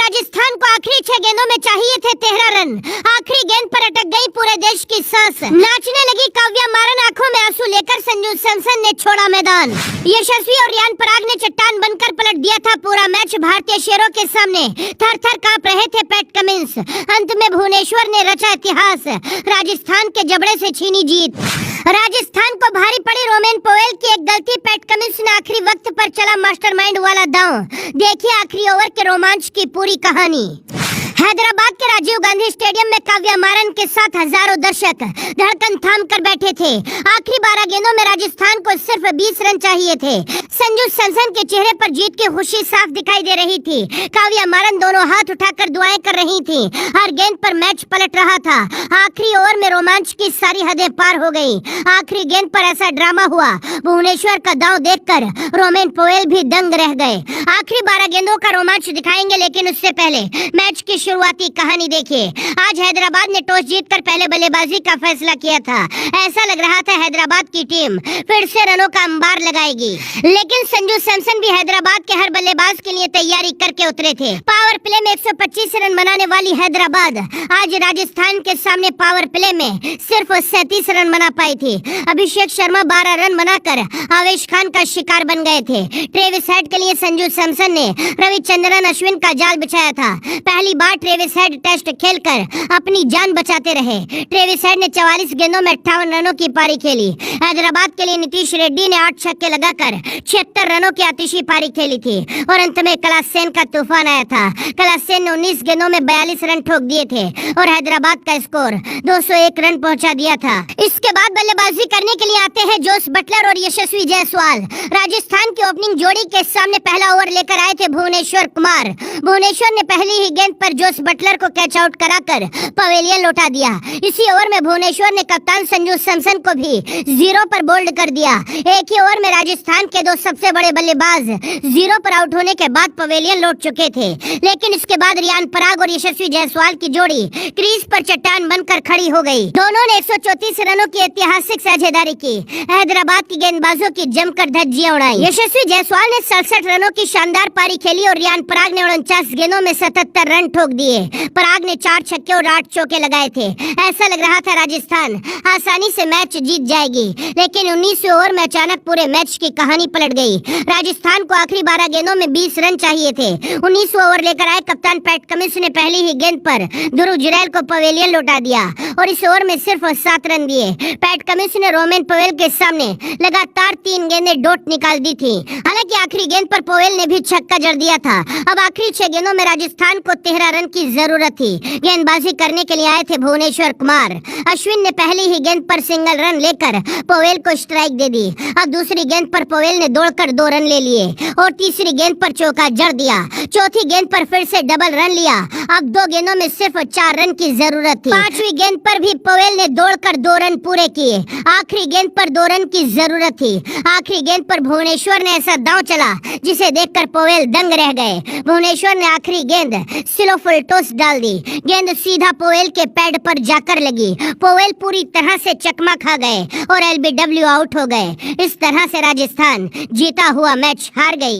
राजस्थान को आखिरी 6 गेंदों में चाहिए थे 13 रन। आखिरी गेंद पर अटक गई पूरे देश की सांस। नाचने लगी काव्या मारन, आंखों में आंसू लेकर संजू सैमसन ने छोड़ा मैदान। यशस्वी और रियान पराग ने चट्टान बनकर पलट दिया था पूरा मैच भारतीय शेरों के सामने। थर थर कांप रहे थे पैट कमिंस। अंत में भुवनेश्वर ने रचा इतिहास, राजस्थान के जबड़े से छीनी जीत। राजस्थान को भारी पड़ी रोमेन पोवेल की एक गलती। पैट कमिंस ने आखिरी वक्त पर चला मास्टरमाइंड वाला दांव। देखिए आखिरी ओवर के रोमांच की पूरी कहानी। हैदराबाद के राजीव गांधी स्टेडियम में काव्या मारन के साथ हजारों दर्शक धड़कन थाम कर बैठे थे। आखिरी 12 गेंदों में राजस्थान को सिर्फ 20 रन चाहिए थे। संजू सैमसन के चेहरे पर जीत की खुशी साफ दिखाई दे रही थी। काव्या मारन दोनों हाथ उठाकर दुआएं कर रही थी। हर गेंद पर मैच पलट रहा था। आखिरी ओवर में रोमांच की सारी हदें पार हो गई। आखिरी गेंद पर ऐसा ड्रामा हुआ, भुवनेश्वर का दांव देखकर रोमेन पोवेल भी दंग रह गए। आखिरी 12 गेंदों का रोमांच दिखाएंगे, लेकिन उससे पहले मैच की शुरुआती कहानी देखिए। आज हैदराबाद ने टॉस जीतकर पहले बल्लेबाजी का फैसला किया था। ऐसा लग रहा था हैदराबाद की टीम फिर से रनों का अंबार लगाएगी, लेकिन संजू सैमसन भी हैदराबाद के हर बल्लेबाज के लिए तैयारी करके उतरे थे। पावर प्ले में 125 रन बनाने वाली हैदराबाद आज राजस्थान के सामने पावर प्ले में सिर्फ 37 रन बना पाई थी। अभिषेक शर्मा 12 रन बनाकर आवेश खान का शिकार बन गए थे। ट्रेविस हेड के लिए संजू सैमसन ने रविचंद्रन अश्विन का जाल बिछाया था। पहली बार ट्रेविस हेड टेस्ट खेलकर अपनी जान बचाते रहे। ट्रेविस हेड ने 44 गेंदों में 58 रनों की पारी खेली। हैदराबाद के लिए नीतीश रेड्डी ने 8 छक्के लगाकर 76 रनों की आतिशी पारी खेली थी और अंत में कलासेन का तूफान आया था। कलासेन ने 19 गेंदों में 42 रन ठोक दिए थे और हैदराबाद का स्कोर 201 रन पहुंचा दिया था। इसके बाद बल्लेबाजी करने के लिए आते हैं जोस बटलर और यशस्वी जायसवाल। राजस्थान की ओपनिंग जोड़ी के सामने पहला ओवर लेकर आए थे भुवनेश्वर कुमार। भुवनेश्वर ने पहली ही गेंद पर जोस बटलर को कैच आउट कराकर पवेलियन लौटा दिया। इसी ओवर में भुवनेश्वर ने कप्तान संजू सैमसन को भी 0 पर बोल्ड कर दिया। एक ही ओवर में राजस्थान के दो सबसे बड़े बल्लेबाज 0 पर आउट होने के बाद पवेलियन लौट चुके थे, लेकिन इसके बाद रियान पराग और यशस्वी जायसवाल की जोड़ी क्रीज पर चट्टान बनकर खड़ी हो गई। दोनों ने 134 रनों की ऐतिहासिक साझेदारी की। हैदराबाद की गेंदबाजों की जमकर धज्जियां उड़ाई। यशस्वी जायसवाल ने 67 रनों की शानदार पारी खेली और रियान पराग ने 49 गेंदों में 77 रन ठोक दिए। पराग ने 4 छक्के और 8 चौके लगाए थे। ऐसा लग रहा था राजस्थान आसानी से मैच जीत जाएगी, लेकिन 19वें ओवर में अचानक पूरे मैच की कहानी पलट गई। राजस्थान को आखिरी 12 गेंदों में 20 रन चाहिए थे। 19वां ओवर लेकर आए कप्तान पैट कमिंस ने पहली ही गेंद पर ध्रुव जुरैल को पवेलियन लौटा दिया और इस ओवर में सिर्फ 7 रन दिए। पैट कमिंस ने रोमेन पोवेल के सामने लगातार 3 गेंदें डॉट निकाल दी थी। हालांकि आखिरी गेंद पर पोवेल ने भी छक्का जड़ दिया था। अब आखिरी 6 गेंदों में राजस्थान को 13 रन की जरूरत थी। गेंदबाजी करने के लिए आए थे भुवनेश्वर कुमार। अश्विन ने पहली ही गेंद पर सिंगल रन लेकर पोवेल को स्ट्राइक दे दी। अब दूसरी गेंद पर पोवेल ने दौड़कर 2 रन ले लिए और तीसरी गेंद पर चौका जड़ दिया। चौथी गेंद पर फिर से डबल रन लिया। अब 2 गेंदों में सिर्फ 4 रन की जरूरत थी। 5वीं गेंद पर भी पोवेल ने दौड़कर 2 रन पूरे किए। आखिरी गेंद पर 2 रन की जरूरत थी। आखिरी गेंद पर भुवनेश्वर ने ऐसा दांव चला जिसे देखकर पोवेल दंग रह गए। भुवनेश्वर ने आखिरी गेंद स्लो फुल टॉस डाल दी। गेंद सीधा पोवेल के पैड पर जाकर लगी। पोवेल पूरी तरह से चकमा खा गए और एलबीडब्ल्यू आउट हो गए। इस तरह से राजस्थान जीता हुआ मैच हार गई।